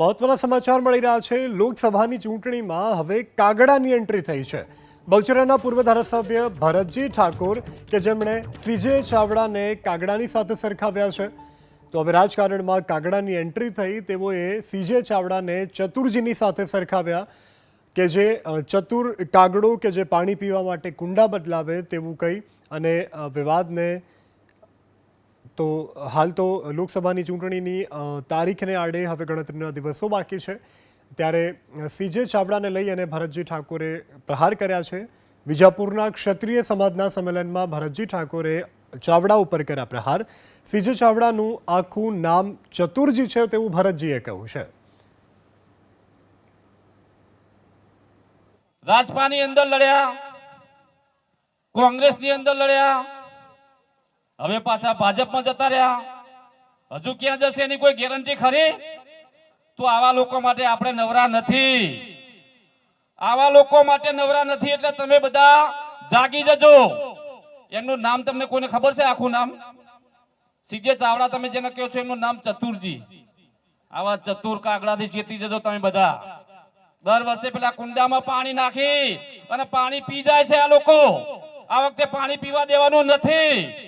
મહત્વના સમાચાર મળી રહ્યા છે। લોકસભાની ચૂંટણીમાં હવે કાગડાની એન્ટ્રી થઈ છે। બહુચરાના પૂર્વ ધારાસભ્ય ભરતજી ઠાકોર કે જેમણે સીજે ચાવડાને કાગડાની સાથે સરખાવ્યા છે, તો હવે રાજકારણમાં કાગડાની એન્ટ્રી થઈ। તેઓએ સીજે ચાવડાને ચતુરજીની સાથે સરખાવ્યા કે જે ચતુર કાગડો કે જે પાણી પીવા માટે કુંડા બદલાવે તેવું કહી અને વિવાદને તો હાલ તો લોકસભાની ચૂંટણીની તારીખને આડે હવે ગણતરીના દિવસો બાકી છે, ત્યારે સીજે ચાવડાને લઈ અને ભરતજી ઠાકોરે પ્રહાર કર્યા છે। વિજાપુરના ક્ષત્રિય સમાજના સંમેલનમાં ભરતજી ઠાકોરે ચાવડા ઉપર કર્યા પ્રહાર। સીજે ચાવડાનું આખું નામ ચતુરજી છે તેવું ભરતજીએ કહ્યું છે। રાજપાની અંદર લડ્યા, કોંગ્રેસની અંદર લડ્યા, હવે પાછા ભાજપમાં જતા રહ્યા। હજુ ક્યાં જશે એની કોઈ ગેરંટી ખરી? તો આવા લોકો માટે આપણે નવરા નથી, આવા લોકો માટે નવરા નથી। એટલે તમે બધા જાગી જજો। એમનું નામ તમને કોઈને ખબર છે? આખું નામ સીજે ચાવડા, તમે જેને કહો છો એમનું નામ ચતુરજી। આવા ચતુર કાગડાથી ચેતી જજો તમે બધા। દર વર્ષે પેલા કુંડામાં પાણી નાખી અને પાણી પી જાય છે આ લોકો। આ વખતે પાણી પીવા દેવાનું નથી।